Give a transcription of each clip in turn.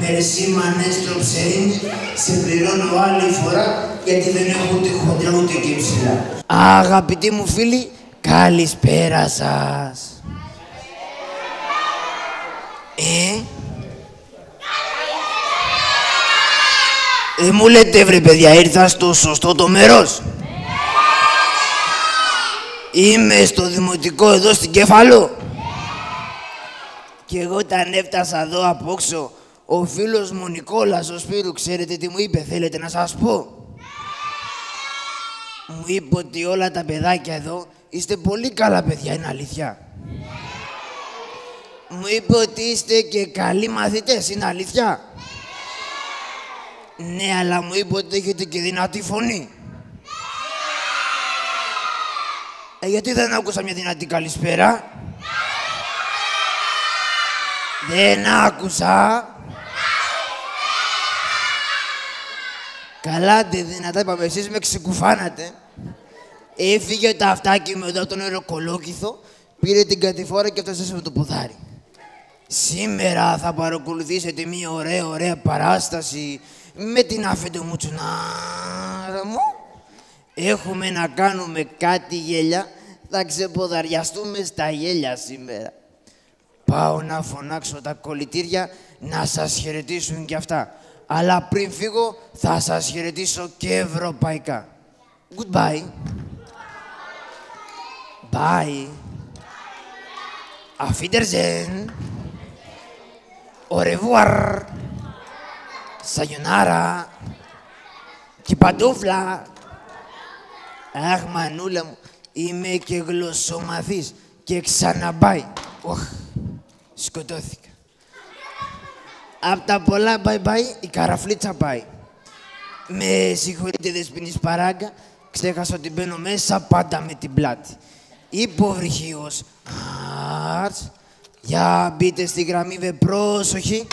Μερσή μανέστρο ψέρι, σε πληρώνω άλλη φορά, γιατί δεν έχω ούτε χοντρά ούτε και ψηλά. Αγαπητοί μου φίλοι, καλησπέρα σας. Μου λέτε βρε παιδιά, ήρθα στο σωστό το μέρος. Είμαι στο δημοτικό εδώ στην Κέφαλο. Και εγώ όταν έφτασα εδώ απόξω, ο φίλος μου Νικόλας, ο Σπύρου, ξέρετε τι μου είπε, θέλετε να σας πω? Μου είπε ότι όλα τα παιδάκια εδώ είστε πολύ καλά παιδιά, είναι αλήθεια? Μου είπε ότι είστε και καλοί μαθητές, είναι αλήθεια? Ναι, αλλά μου είπε ότι έχετε και δυνατή φωνή. Γιατί δεν άκουσα μια δυνατή καλησπέρα? Δεν άκουσα. Καλά, ντε δυνατά είπαμε, εσείς με ξεκουφάνατε. Έφυγε το αυτάκι μου εδώ από τον αεροκολόκηθο, πήρε την κατηφόρα και έφτασε με το ποδάρι. Σήμερα θα παρακολουθήσετε μια ωραία παράσταση με την άφεντο μου τσουνάρα μου. Έχουμε να κάνουμε κάτι γέλια, θα ξεποδαριαστούμε στα γέλια σήμερα. Πάω να φωνάξω τα κολλητήρια να σας χαιρετήσουν κι αυτά. Αλλά πριν φύγω θα σας χαιρετήσω και ευρωπαϊκά. Goodbye. Bye. Auf Wiedersehen. Au revoir. Sayonara. Και παντούφλα. Αχ, μανούλα μου, είμαι και γλωσσομαθής και ξαναμπάει. Σκοτώθηκα. Απ' τα πολλά bye-bye, η καραφλίτσα πάει. Με συγχωρείτε Δεσποινής Παράγκα, ξέχασα ότι μπαίνω μέσα πάντα με την πλάτη. Υποβρυχίος. Άρτς. Για μπείτε στη γραμμή, βρε, πρόσοχη.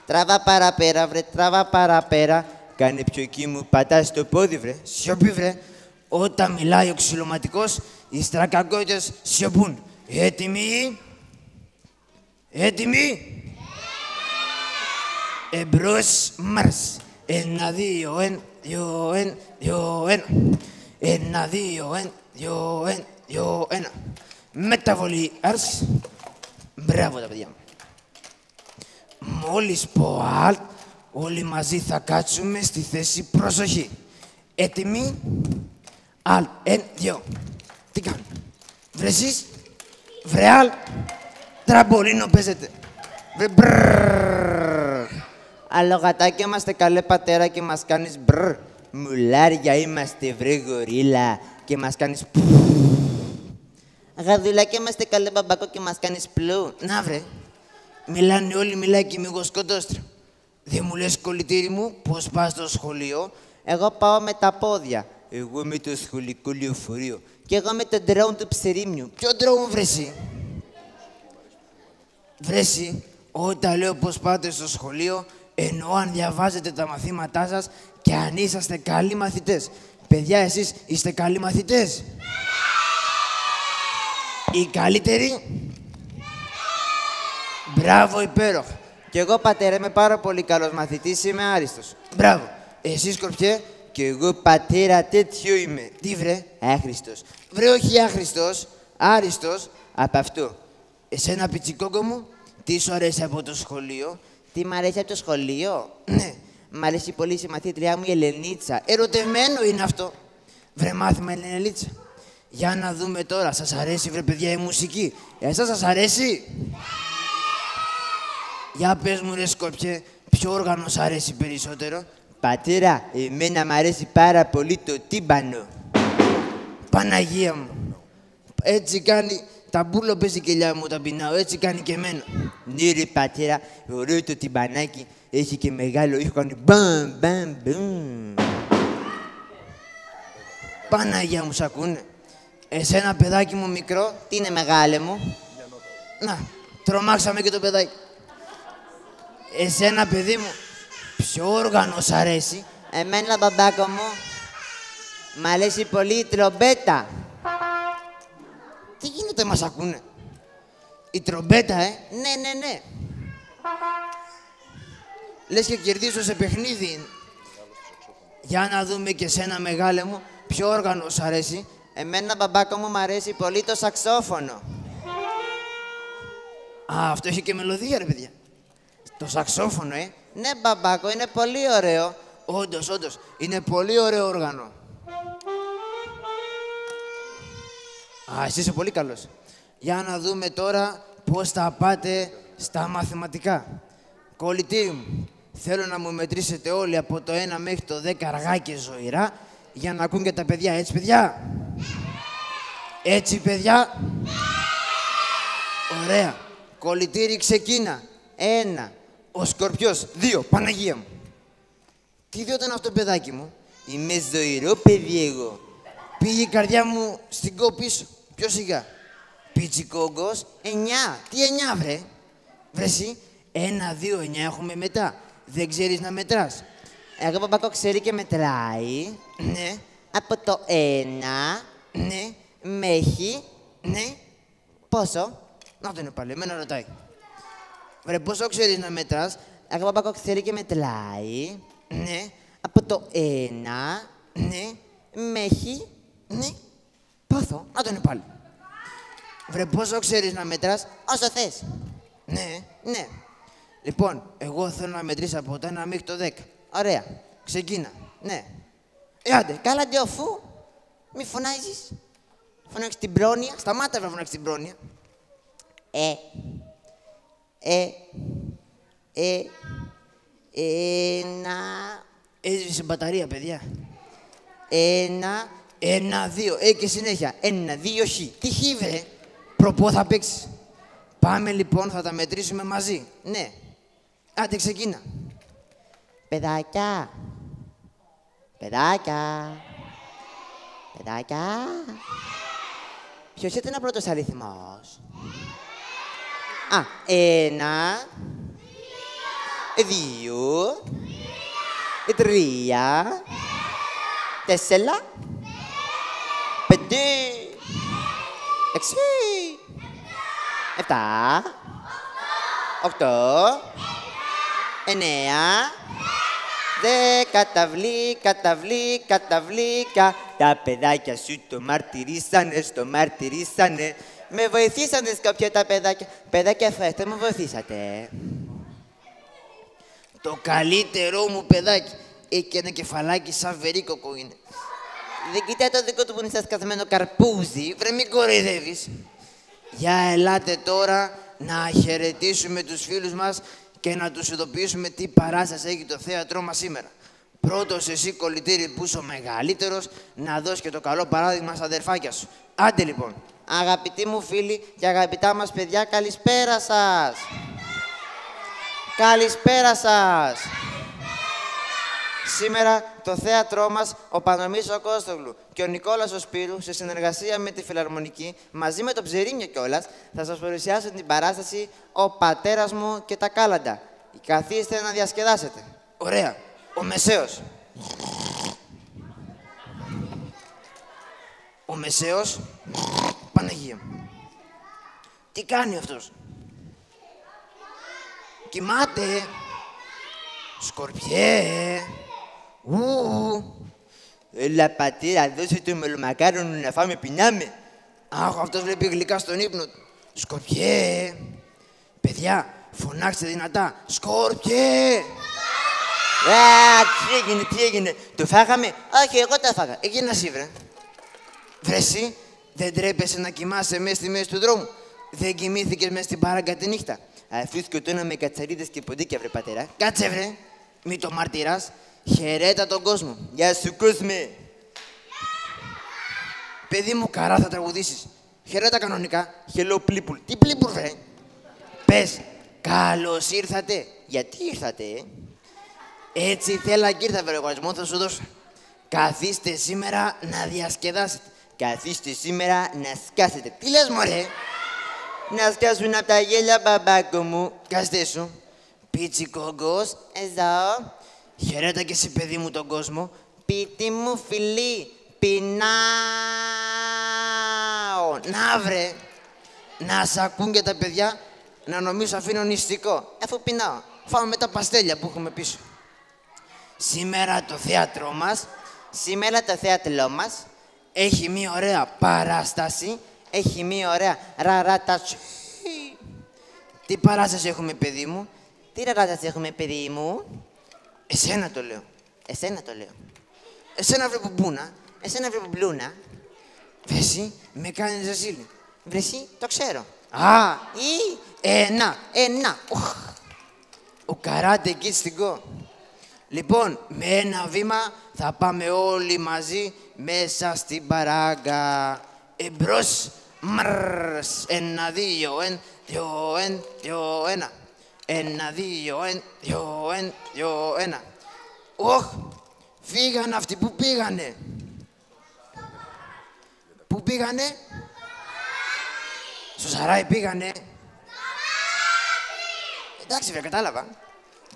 Τραβά παραπέρα, βρε, τραβά παραπέρα. Κάνε πιο εκεί μου, πατάς το πόδι, βρε. Σιωπή, βρε. Όταν μιλάει ο ξυλωματικός, οι στρακακότητες σιωπούν. Έτοιμοι. Έτοιμοι. Εμπρός, μάρς. 1, 2, 1, 2, 1, 2, 1. 1, 2, 1, 2, 1, 2, 1. Μεταβολή, άρς. Μπράβο τα παιδιά μου. Μόλις πω alt, όλοι μαζί θα κάτσουμε στη θέση προσοχή. Έτοιμοι. Alt, 1, 2. Τι κάνουν? Βρε εσείς. Βρε alt. Τραμπολίνο παίζετε. Βρε μπρρρρρρρρρ. Αλογατάκια είμαστε καλέ πατέρα και μας κάνεις μπρρρ. Μουλάρια είμαστε βρε γορίλα και μας κάνεις που. Γαδουλάκια είμαστε καλέ μπαμπάκο και μας κάνεις πλου. Να βρε. Μιλάνε όλοι, μιλάει και μη σκοτώστρα. Δεν μου λες κολλητήρι μου πώς πας στο σχολείο? Εγώ πάω με τα πόδια. Εγώ με το σχολικό λεωφορείο. Και εγώ με τον ντρόουν του ψερίμιου. Ποιο ντρόουν βρεσί? Βρέσι, όταν λέω πως πάτε στο σχολείο, εννοώ αν διαβάζετε τα μαθήματά σας και αν είσαστε καλοί μαθητές. Παιδιά, εσείς είστε καλοί μαθητές? Οι καλύτεροι? Μπράβο, υπέροχα. Κι εγώ, πατέρα, είμαι πάρα πολύ καλός μαθητής, είμαι άριστος. Μπράβο. Εσύ, Σκορπιέ. Κι εγώ, πατέρα, τέτοιο είμαι. Τι βρε. Άχρηστος. Βρε, όχι άχρηστος. Άριστος. Από αυτό. Εσένα, πιτσικόκο μου, τι σου αρέσει από το σχολείο? Τι μ' αρέσει από το σχολείο? Ναι. Μ' αρέσει πολύ η συμμαθήτριά μου η Ελενίτσα. Ερωτευμένο είναι αυτό. Βρε, μάθημα, Ελενελίτσα. Για να δούμε τώρα. Σας αρέσει, βρε, παιδιά, η μουσική? Εσάς σας αρέσει? Για πες μου, ρε Σκόπιε, ποιο όργανο σ' αρέσει περισσότερο? Πατέρα, εμένα μ' αρέσει πάρα πολύ το τύμπανο. Παναγία μου. Έτσι κάνει. Τα μπούλο παίζει και ελιά μου, τα πεινάω. Έτσι κάνει και εμένα. Ναι ρε πατέρα, ωραίο το τυμπανάκι. Έχει και μεγάλο ήχο, κάνει μπαμ, μπαμ, μπαμ. Παναγία μου, σ' ακούνε. Εσένα, παιδάκι μου μικρό. Τι είναι μεγάλε μου? Να, τρομάξαμε και το παιδάκι. Εσένα, παιδί μου, ποιο όργανο σ' αρέσει? Εμένα, μπαμπάκο μου, μ' αρέσει πολύ η τρομπέτα. Τι γίνεται, μας ακούνε? Η τρομπέτα, Ναι, ναι, ναι. Λες και κερδίζω σε παιχνίδι. Για να δούμε και σένα, μεγάλε μου, ποιο όργανο σ' αρέσει? Εμένα, μπαμπάκο μου, μ' αρέσει πολύ το σαξόφωνο. Α, αυτό έχει και μελωδία, ρε παιδιά. Το σαξόφωνο, Ναι, μπαμπάκο, είναι πολύ ωραίο. Όντως, όντως. Είναι πολύ ωραίο όργανο. Α, εσύ είσαι πολύ καλός. Για να δούμε τώρα πώς θα πάτε στα μαθηματικά. Κολλητοί μου, θέλω να μου μετρήσετε όλοι από το 1 μέχρι το 10 αργά και ζωηρά για να ακούν και τα παιδιά. Έτσι, παιδιά? Έτσι, παιδιά? Ωραία. Κολλητήρι, ξεκίνα. 1. Ο Σκορπιός. 2. Παναγία μου. Τι δύο ήταν αυτό, παιδάκι μου? Είμαι ζωηρό παιδί εγώ. Πήγε η καρδιά μου στην κο πίσω. Πιο σιγά. Πιτσικόγκος. 9. Τι 9, βρε? Βρε εσύ. 1, 2, 9 έχουμε μετά. Δεν ξέρεις να μετράς? Εγώ, μπαμπάκο, ξέρει και μετράει. Ναι. Από το 1 Ναι. μέχρι Ναι. πόσο? Να το είναι πάλι. Εμένα ρωτάει. Βρε, πόσο ξέρεις να μετράς? Εγώ, μπαμπάκο, ξέρει και μετράει. Ναι. Από το 1 Ναι. μέχρι Ναι. Πάθω. Να το είναι πάλι. Βρε, πόσο ξέρεις να μετράς? όσο θες. Ναι. Ναι. Λοιπόν, εγώ θέλω να μετρήσω από το 1 μέχρι το 10. Ωραία. Ξεκίνα. Ναι. Άντε. Καλά, Ντιοφού. Μη φωνάζεις. Φωνάξεις την πρόνοια. Σταμάτα να φωνάξεις την πρόνοια. Ένα, Έσβησε μπαταρία, παιδιά. ένα, 1, 2. Και συνέχεια. 1, 2, χ. Τι χ, βρε. Προπό θα παίξεις. Πάμε λοιπόν, θα τα μετρήσουμε μαζί. Ναι. Άντε, ξεκίνα. Παιδάκια. Παιδάκια. Παιδάκια. Ποιος ήταν ο πρώτος αριθμός? Α, 1, 2, 3, 4, 5, 6, 7, 8, 9, 10, καταβλίκα. Τα παιδάκια σου το μαρτυρήσανε. Με βοηθήσανε κάποια τα παιδάκια. Παιδάκια, ευχαριστώ, με βοηθήσατε. Το καλύτερό μου παιδάκι. Έχει και ένα κεφαλάκι σαν βερίκοκο είναι. Δεν κοιτάει το δικό του που είναι σαν σκασμένο καρπούζι. Βρε, μην κοροϊδεύεις. Για ελάτε τώρα να χαιρετήσουμε τους φίλους μας και να τους ειδοποιήσουμε τι παράσταση έχει το θέατρό μας σήμερα. Πρώτος εσύ, κολλητήρι, που είσαι ο μεγαλύτερος, να δώσεις και το καλό παράδειγμα στα αδερφάκια σου. Άντε λοιπόν. Αγαπητοί μου φίλοι και αγαπητά μας παιδιά, καλησπέρα σας. Καλησπέρα σας. Σήμερα το θέατρό μας, ο Πανομής ο Κώστογλου και ο Νικόλας ο Σπύρου, σε συνεργασία με τη Φιλαρμονική, μαζί με τον Ψερίνιο κιόλας, θα σας παρουσιάσουν την παράσταση «Ο πατέρας μου και τα κάλαντα». Καθίστε να διασκεδάσετε. Ωραία. Ο Μεσαίος. Ο Μεσαίος. Παναγία μου. Τι κάνει αυτός? Κοιμάται. Σκορπιέ. Έλα, πατέρα, δώσε το μελομακάρονο να φάμε, πεινάμε. Αχ, αυτός βλέπει γλυκά στον ύπνο του. Σκορπιέ. Παιδιά, φωνάξτε δυνατά. Σκορπιέ. Τι έγινε, το φάγαμε. Όχι, εγώ το φάγα. Εκεί να εσύ, βρε. Βρε εσύ, δεν τρέπεσαι να κοιμάσαι μέσα στη μέση του δρόμου. Δεν κοιμήθηκες μέσα στην παράγκα τη νύχτα. Αφού σκοτώναμε κατσαρίδες και ποντίκια, βρε πατέρα. Κάτσε, βρε. Μη το μαρτυράς. Χαιρέτα τον κόσμο. Γεια σου, κόσμε. Παιδί μου, καρά θα τραγουδήσεις. Χαιρέτα κανονικά. Hello, people. Τι πλήπουρ, βρε. Πες, καλώς ήρθατε. Γιατί ήρθατε, Έτσι θέλα και ήρθα, βρε, εγωισμό θα σου δώσω. Καθίστε σήμερα να διασκεδάσετε. Καθίστε σήμερα να σκάσετε. Τι λες, μωρέ. Να σκάσουν απ' τα γέλια, μπαμπάκο μου. Κάθεστε σου. Πίτσι κόγκος. Εδώ. Χαιρέτα και εσύ, παιδί μου, τον κόσμο. Πίτι μου φιλί. Πεινάω. Να, βρε. Να σ' ακούν και τα παιδιά να νομίζω αφήνω νηστικό. Αφού πεινάω. Φάμε τα παστέλια που έχουμε πίσω. Σήμερα το θέατρό μας Σήμερα το θέατρό μας έχει μία ωραία παράσταση. έχει μία ωραία ραρατατσί. Τι παράσταση έχουμε, παιδί μου? Τι ραρατατσί έχουμε, παιδί μου? Εσένα το λέω. Εσένα το λέω. Εσένα, βρε μπουμπούνα. Εσένα, βρε μπλούνα. Βρε εσύ, με κάνεις ζασίλη. Βρε εσύ, το ξέρω. Α, Ή, ένα. να. Ο καράτε εκεί στην κο. Λοιπόν, με ένα βήμα θα πάμε όλοι μαζί μέσα στην παράγκα. Εμπρός, μρρρρς, 1, 2, 1, 2, 1, 2, 1. 1, 2, 1, 2, 1, 2, 1. Οχ, φύγανε αυτοί, πού πήγανε? Πού πήγανε? Στο Σαράι πήγανε. Εντάξει, βρε, κατάλαβα.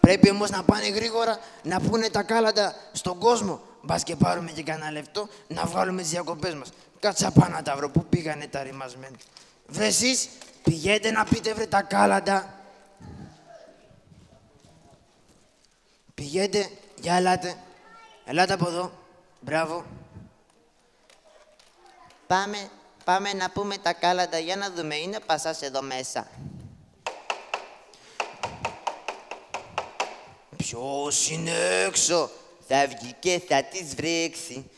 Πρέπει όμως να πάνε γρήγορα να πούνε τα κάλαντα στον κόσμο. Μπας και πάρουμε και κανένα λεπτό να βγάλουμε τις διακοπές μας. Κάτσα πάνω να τα βρω. Πού πήγανε τα ρημασμένα? Βρε εσείς, πηγαίνετε να πείτε, βρε, τα κάλαντα. Πηγαίνετε, για ελάτε. Ελάτε από εδώ. Μπράβο. Πάμε να πούμε τα κάλαντα για να δούμε. Είναι ο Πασάς εδώ μέσα. Ποιος είναι έξω? Θα βγει και θα της βρέξει.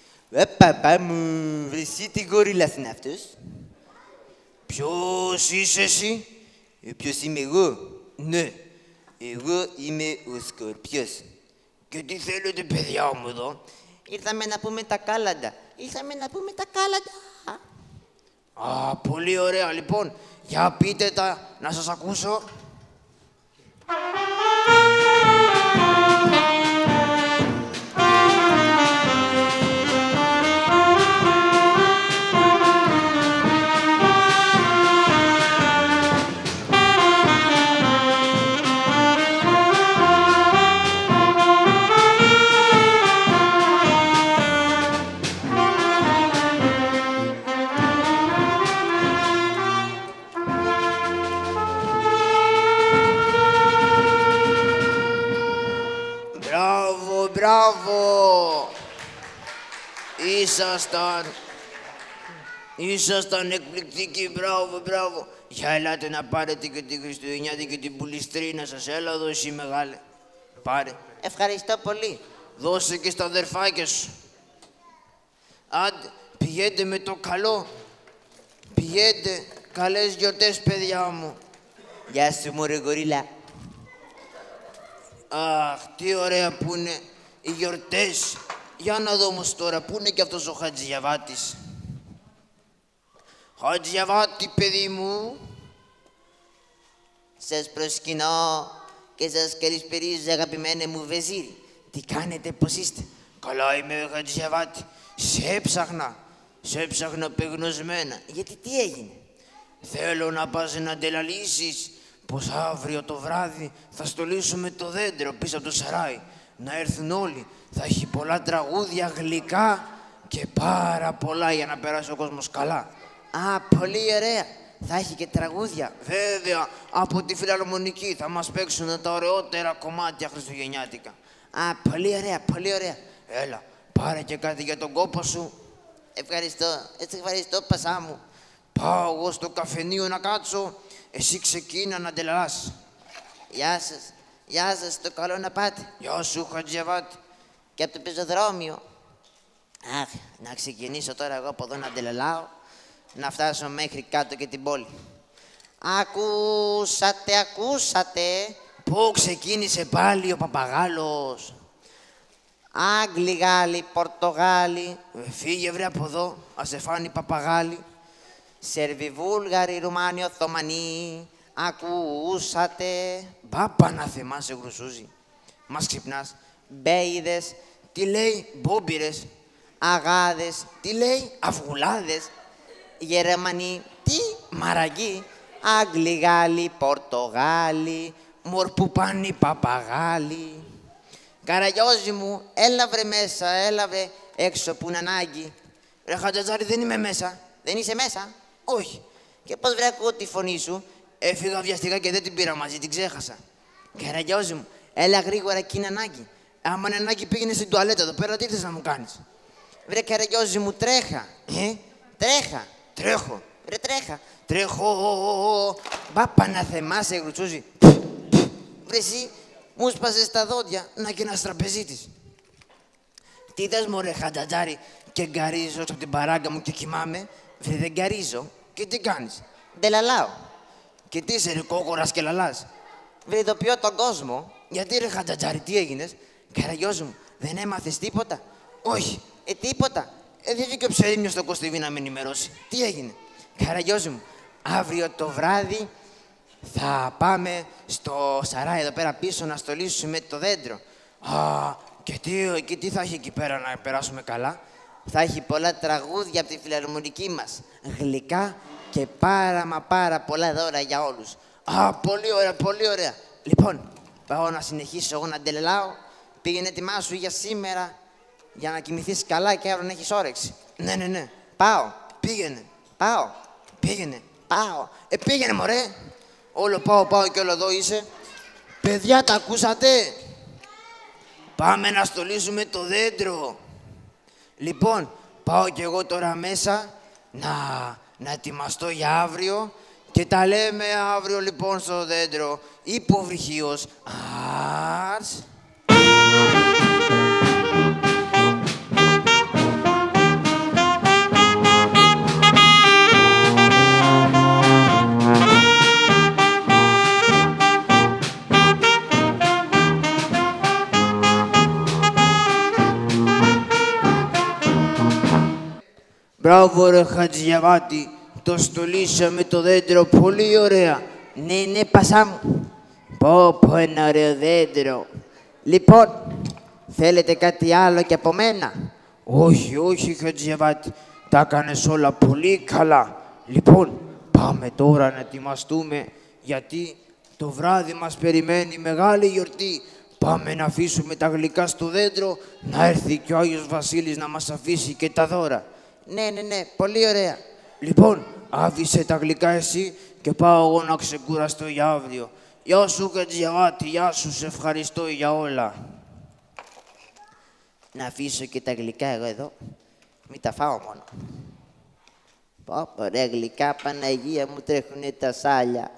Παπά μου, βρε εσύ τι γορίλας είναι αυτός? Ποιος είσαι εσύ? Ποιος είμαι εγώ? Ναι. Εγώ είμαι ο Σκορπιός. Και τι θέλετε, παιδιά μου, εδώ? Ήρθαμε να πούμε τα κάλαντα. Ήρθαμε να πούμε τα κάλαντα. Α, πολύ ωραία. Λοιπόν, για πείτε τα, να σας ακούσω. Μπράβο! Ήσασταν εκπληκτικοί, μπράβο. Για ελάτε να πάρετε και τη Χριστουγεννιάτικη και την πουλιστρίνα σας. Έλα εδώ εσύ, μεγάλε. Πάρε. Ευχαριστώ πολύ. Δώσε και στα αδερφάκια σου. Άντε, πηγαίνετε με το καλό. Πηγαίνετε. Καλές γιορτές, παιδιά μου. Γεια σου, μωρέ γορίλα. Αχ, τι ωραία που είναι οι γιορτές. Για να δω όμως τώρα, πού είναι και αυτός ο Χατζηγιαβάτης? Χατζηγιαβάτη, παιδί μου. Σας προσκυνώ και σας καλησπερίζω, αγαπημένε μου βεζίρι. Τι κάνετε, πώς είστε? Καλά είμαι, Χατζηγιαβάτη. Σε έψαχνα πεγνωσμένα. Γιατί τι έγινε? Θέλω να πας να αντελαλήσεις πως αύριο το βράδυ θα στολίσουμε το δέντρο πίσω από το Σαράι. Να έρθουν όλοι. Θα έχει πολλά τραγούδια γλυκά και πάρα πολλά για να περάσει ο κόσμος καλά. Α, πολύ ωραία. Θα έχει και τραγούδια. Βέβαια, από τη φιλαρμονική θα μας παίξουν τα ωραιότερα κομμάτια χριστουγεννιάτικα. Α, πολύ ωραία, πολύ ωραία. Έλα, πάρε και κάτι για τον κόπο σου. Ευχαριστώ, έτσι ευχαριστώ, πασά μου. Πάω εγώ στο καφενείο να κάτσω, εσύ ξεκίνα να ντελαλάς. Γεια σας, το καλό να πάτε. Γεια σου, Χατζιαβάτη. Και από το πεζοδρόμιο. Αχ, να ξεκινήσω τώρα εγώ από εδώ να ντελαλάω, να φτάσω μέχρι κάτω και την πόλη. Ακούσατε. Πού ξεκίνησε πάλι ο παπαγάλος. Άγγλοι, Γάλλοι, Πορτογάλοι, Φύγε βρε από εδώ, ας σε φάνει παπαγάλη. Σερβοι, Βούλγαροι, Ρουμάνοι, Οθωμανοί. Ακούσατε. Μπάπα να θεμάσαι γρουσούζι. Μας ξυπνάς. Μπέιδες, Τι λέει, μπόμπιρες. αγάδες, Τι λέει, αυγουλάδες. Γερμανοί, Τι, μαραγγί, Άγγλοι, Γάλλοι, Πορτογάλοι. μορπουπάνι παπαγάλη. Καραγιόζη μου, έλα βρε μέσα, έλα βρε έξω που είναι ανάγκη. Ρε Χατζατζάρη, δεν είμαι μέσα. Δεν είσαι μέσα. Όχι. Και πώς βρε ακούω τη φωνή σου. Έφυγα βιαστικά και δεν την πήρα μαζί, την ξέχασα. Καραγιόζη μου, έλα γρήγορα και είναι ανάγκη. Άμα είναι ανάγκη πήγαινε στην τουαλέτα εδώ πέρα, τι θες να μου κάνεις. Βρε Καραγιόζη μου, τρέχα. Τρέχα. Τρέχω. Βρε τρέχα. Τρέχω. Μπάπα να θεμάσαι γρουτσούζι. Βρε εσύ, μου σπάσες τα δόντια. Να και ένας τραπεζίτης. Τι θες μωρέ Χατζατζάρη και γκαρίζω από την παράγκα μου και κοιμάμαι. Βρε δεν γκαρίζω. Και τι κάνεις. Ντελαλάω. Και τι είσαι ρε κόκορας και λαλάς. Βρε ειδοποιώ τον κόσμο. Γιατί ρε Χατζατζάρη, τι έγινες. Καραγιόζη μου, δεν έμαθες τίποτα. Όχι. Τίποτα. Δεν βγήκε ο Ψερίνιος στο Κωστιβί να με ενημερώσει. Τι έγινε. Καραγιόζη μου, αύριο το βράδυ θα πάμε στο σαράι εδώ πέρα πίσω να στολίσουμε το δέντρο. Α, και τι θα έχει εκεί πέρα να περάσουμε καλά. Θα έχει πολλά τραγούδια από τη φιλαρμονική μας. Γλυκά και πάρα πολλά δώρα για όλους. Α, πολύ ωραία, πολύ ωραία. Λοιπόν, πάω να συνεχίσω εγώ να ντελελάω. Πήγαινε ετοιμάσου για σήμερα για να κοιμηθείς καλά και αύριο να έχεις όρεξη. Ναι. Πάω. Πήγαινε. Πάω. Πήγαινε. Πάω. Πήγαινε μωρέ. Όλο πάω και όλο εδώ είσαι. Παιδιά, τα ακούσατε. Πάμε να στολίσουμε το δέντρο. Λοιπόν, πάω κι εγώ τώρα μέσα να ετοιμαστώ για αύριο και τα λέμε αύριο λοιπόν στο δέντρο. Υποβρυχίως. Αρς. Μπράβο ρε Χατζιαβάτη, το στολίσαμε το δέντρο πολύ ωραία. Ναι, πασά μου. Πω, ένα ωραίο δέντρο. Λοιπόν, θέλετε κάτι άλλο και από μένα. Όχι Χατζιαβάτη, τα έκανες όλα πολύ καλά. Λοιπόν, πάμε τώρα να ετοιμαστούμε, γιατί το βράδυ μας περιμένει μεγάλη γιορτή. Πάμε να αφήσουμε τα γλυκά στο δέντρο, να έρθει και ο Άγιος Βασίλης να μας αφήσει και τα δώρα. Ναι, πολύ ωραία. Λοιπόν, άφησε τα γλυκά εσύ και πάω εγώ να ξεκουραστώ για αύριο. Γεια σου Χατζιαβάτη, γεια σου, σε ευχαριστώ για όλα. Να αφήσω και τα γλυκά εγώ εδώ. Μην τα φάω μόνο. Πω, ωραία γλυκά, Παναγία μου, τρέχουνε τα σάλια.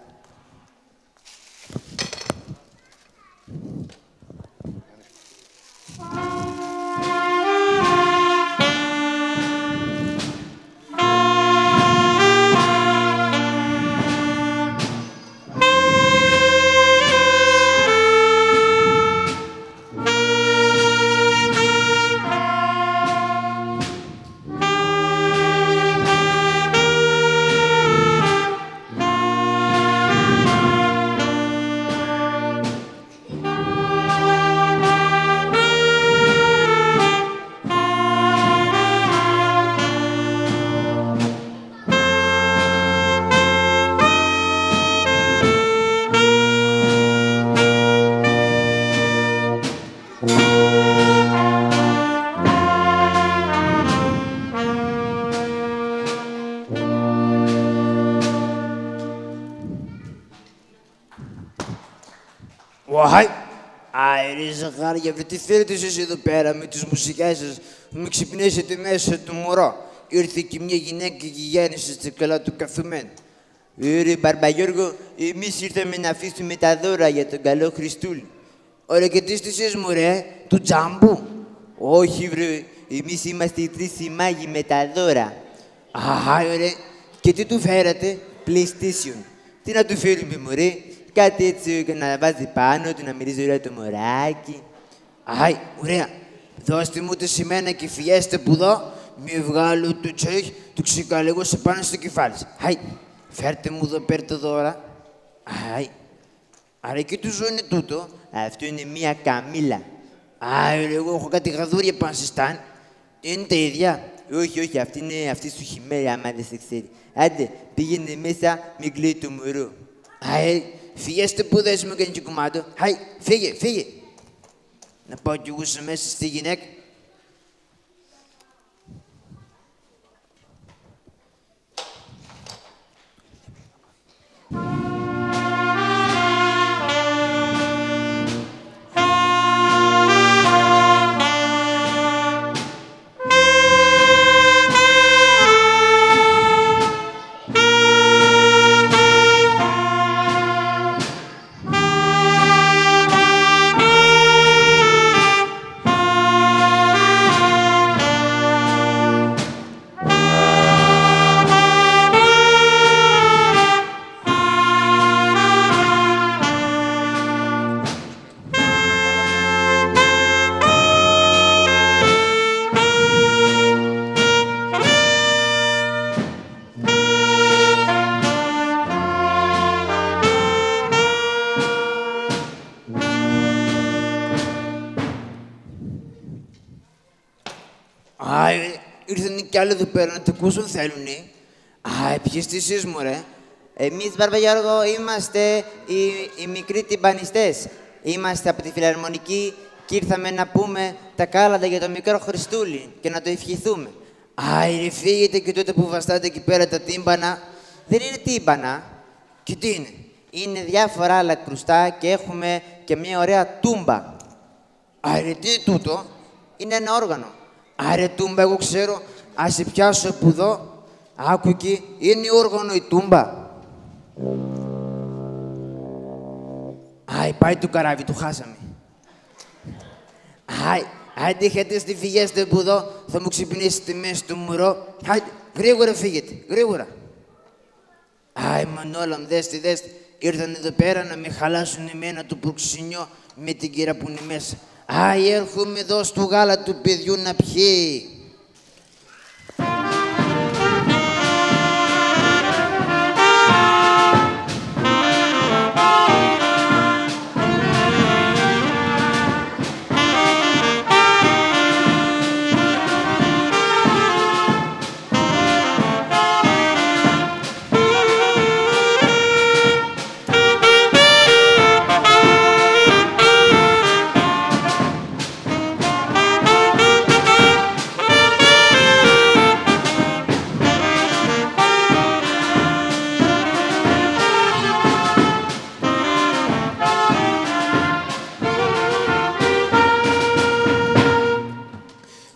Ωχάι. Άιρε ζαχάρια, βρε τι θέλετε εσείς εδώ πέρα με τις μουσικές σας. Με ξυπνήσετε μέσα του μωρό. Ήρθε και μια γυναίκα και γέννησε στο καλά του καθουμένου. Ρε Μπαρμπαγιώργο, εμείς ήρθαμε να αφήσουμε τα δώρα για τον καλό Χριστούλη. Ωραία, και τι είστε εσείς, μωρέ, του τζάμπου? Όχι, βρε, εμείς είμαστε οι τρεις οι μάγοι με τα δώρα. Αχα, ωραία. Και τι του φέρατε? PlayStation. Τι να του φέρουμε, μωρέ? Κάτι έτσι να βάζει πάνω του, να μυρίζει ωραία το μωράκι. Αχα, ωραία. Δώστε μου το σημαίνα και φιέστε που δω. Μη βγάλω το τσέχ, του ξεκαλέγω σε πάνω στο κεφάλι. Χαϊ, φέρτε μου εδώ πέρα το δώρα. Χαϊ. Άρα εκεί του ζω είναι τούτο. Αυτό είναι μία καμίλα. Άρα εγώ έχω κάτι γαδούρια πάνω στη στάν. Είναι τα ίδια. Όχι, όχι, αυτή σου χειμέρα, άμα δεν σε ξέρει. Άντε, πήγαινε μέσα, μην κλαίει το μωρό. Χαϊ, φυγέστε που δεν μου κάνει και κουμάντο. Χαϊ, φύγε, φύγε. Να πάω κι εγώ μέσα στη γυναίκα. Ήρθαν κι άλλοι εδώ πέρα να το ακούσουν, θέλουνε. Ποιοι είστε εσείς, μωρέ? Εμείς, Μπαρμπαγιώργο, είμαστε οι μικροί τυμπανιστές. Είμαστε από τη Φιλαρμονική και ήρθαμε να πούμε τα κάλαντα για τον μικρό Χριστούλη και να το ευχηθούμε. Ρε φύγετε και τότε που βαστάτε εκεί πέρα τα τύμπανα. Δεν είναι τύμπανα. Και τι είναι? Είναι διάφορα άλλα κρουστά και έχουμε και μια ωραία τούμπα. Ρε τι είναι τούτο? Είναι ένα όργανο. Ρε τούμπα, εγώ ξέρω. Ας σε πιάσω από εδώ. Άκου εκεί. Είναι όργανο η τούμπα. Πάει το καράβι, το χάσαμε. Άντε, είχατε στη φυγέστε που εδώ, θα μου ξυπνήσετε μέσα στο μωρό. Γρήγορα φύγετε, γρήγορα. Μανόλα μου, δέστε. Ήρθαν εδώ πέρα να με χαλάσουν εμένα το προξενιό με την κύρα που είναι μέσα. Έρχομαι εδώ στο γάλα του παιδιού να πιει.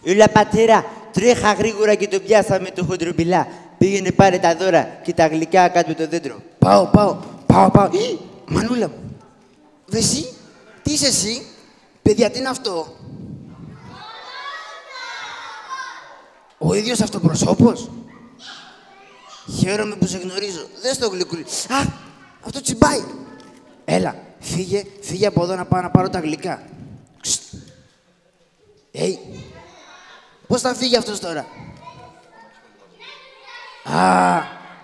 Έλα, πατέρα, τρέχα γρήγορα και τον πιάσαμε το χοντρομπιλά. Πήγαινε πάρε τα δώρα και τα γλυκά κάτω από το δέντρο. Πάω. Μανούλα μου. Εσύ, τι είσαι εσύ? Παιδιά, τι είναι αυτό? Ο ίδιος αυτοπροσώπος. Χαίρομαι που σε γνωρίζω. Δες το γλυκούλι. Αυτό τσιμπάει. Έλα, φύγε από εδώ να πάω να πάρω τα γλυκά. Πώς θα φύγει αυτός τώρα?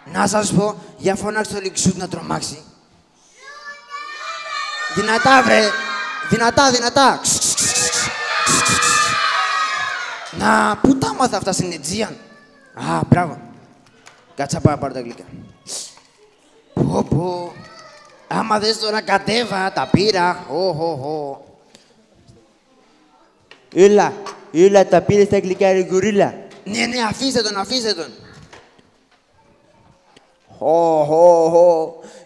Να σας πω, για φωνάξτε το λυξούτ να τρομάξει. Δυνατά, βρε! Δυνατά! Να, πού τα μάθα αυτά στην Αιτζίαν? Μπράβο. Κάτσα πάω να πάρω τα γλυκά. Πω. Άμα δες τώρα κατέβα, τα πήρα. Έλα, τα πήρες τα γλυκά, ρε γκουρίλα. Ναι, αφήστε τον.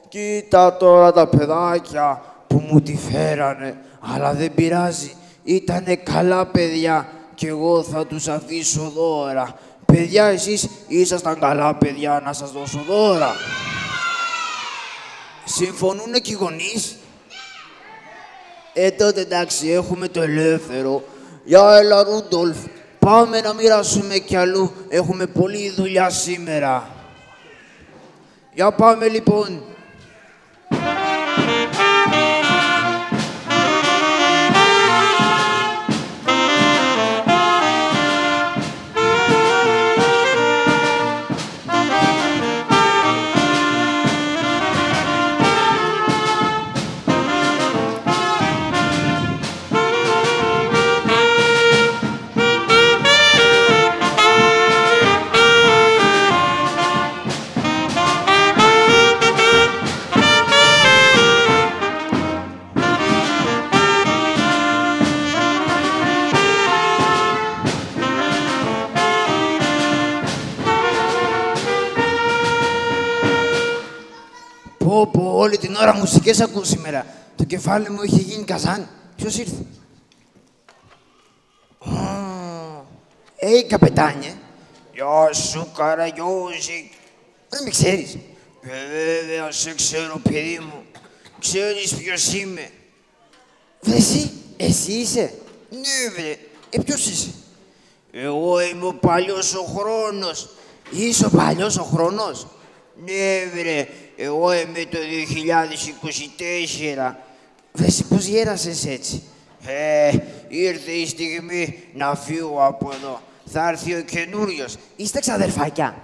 Κοίτα τώρα τα παιδάκια, που μου τη φέρανε, αλλά δεν πειράζει. Ήτανε καλά παιδιά κι εγώ θα τους αφήσω δώρα. Παιδιά, εσείς ήσασταν καλά παιδιά να σας δώσω δώρα. Συμφωνούνε κι οι γονείς. Τότε εντάξει, έχουμε το ελεύθερο. Για έλα Ρούντολφ, πάμε να μοιράσουμε κι αλλού. Έχουμε πολλή δουλειά σήμερα. Για πάμε λοιπόν. Όλη την ώρα μουσικές ακούω σήμερα. Το κεφάλι μου είχε γίνει καζάν. Ποιος ήρθε? Καπετάνιε. Γεια σου, Καραγιώζη. Δεν με ξέρεις? Βέβαια, σε ξέρω, παιδί μου. Ξέρεις ποιος είμαι. Εσύ είσαι? Ναι, βρε. Ποιος είσαι? Εγώ είμαι ο παλιός ο χρόνος. Είσαι ο παλιός ο χρόνος? Ναι, βρε. Εγώ είμαι το 2024. Βρες, πώς γέρασες έτσι? Ήρθε η στιγμή να φύγω από εδώ. Θα έρθει ο καινούριος. Είστε ξαδερφάκια?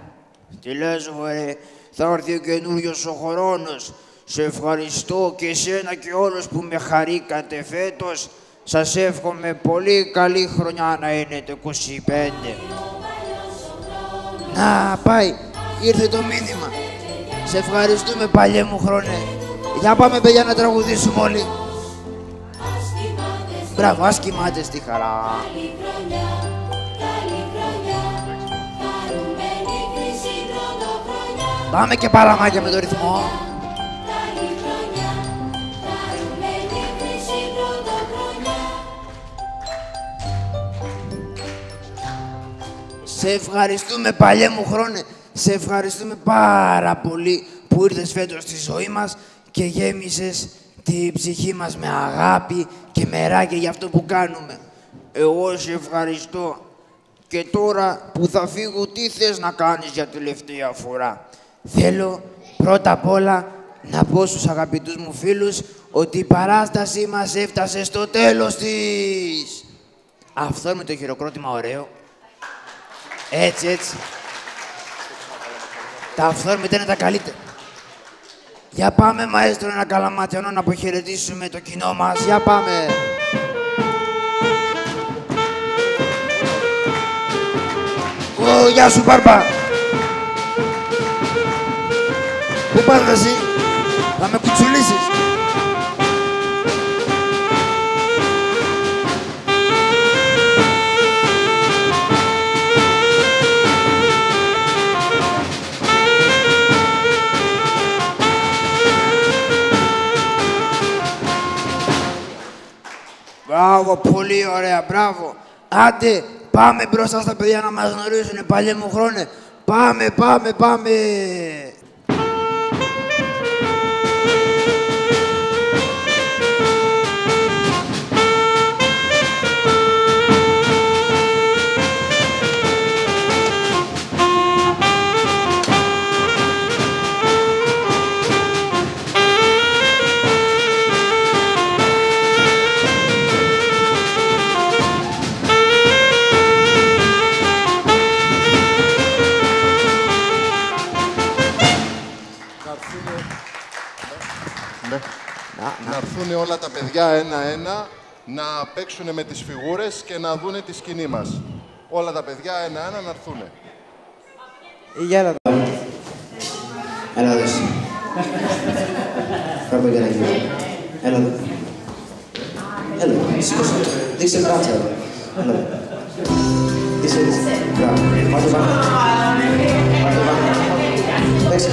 Τι λες, βρε, θα έρθει ο καινούριος ο χρόνος. Σε ευχαριστώ και εσένα και όλους που με χαρήκατε φέτος. Σας εύχομαι πολύ καλή χρονιά να είναι το 25. Να, πάει. Ήρθε το μήνυμα. Σε ευχαριστούμε, παλιέ μου χρόνε. Για πάμε, παιδιά, να τραγουδήσουμε όλοι. Μπράβο, ας κοιμάται στη χαρά. Πάμε και παραμάκια με το ρυθμό. Σε ευχαριστούμε, παλιέ μου χρόνε. Σε ευχαριστούμε πάρα πολύ που ήρθες φέτος στη ζωή μας και γέμισες την ψυχή μας με αγάπη και μεράκια για αυτό που κάνουμε. Εγώ σε ευχαριστώ. Και τώρα που θα φύγω, τι θες να κάνεις για τελευταία φορά? Θέλω πρώτα απ' όλα να πω στους αγαπητούς μου φίλους ότι η παράστασή μας έφτασε στο τέλος της. Αυτό με το χειροκρότημα ωραίο. Έτσι, έτσι. Τα αυθόρμητα είναι τα καλύτερα. Για πάμε, μαέστρο, ένα καλαματιανό να αποχαιρετήσουμε το κοινό μας. Για πάμε. Γεια σου, Μπάρμπα. Πού πας εσύ? Θα με κουτσουλήσεις. Μπράβο, πολύ ωραία, μπράβο. Άντε, πάμε μπροστά στα παιδιά να μας γνωρίσουνε, παλιέ μου χρόνε. Πάμε, πάμε, πάμε. Να έρθουν όλα τα παιδιά ένα-ένα να παίξουν με τις φιγούρες και να δούνε τη σκηνή μας. Όλα τα παιδιά ένα-ένα να έρθουν. Γεια έλα. Έλα εδώ εσύ. Κάπου για να γίνει. Έλα εδώ. Έλα εδώ. Σήκωσε. Δείξε μπράτσα εδώ. Έλα εδώ. Είσαι έτσι. Μπράβο. Πάρ' το πάνω. Πάρ' το πάνω. Παίξε.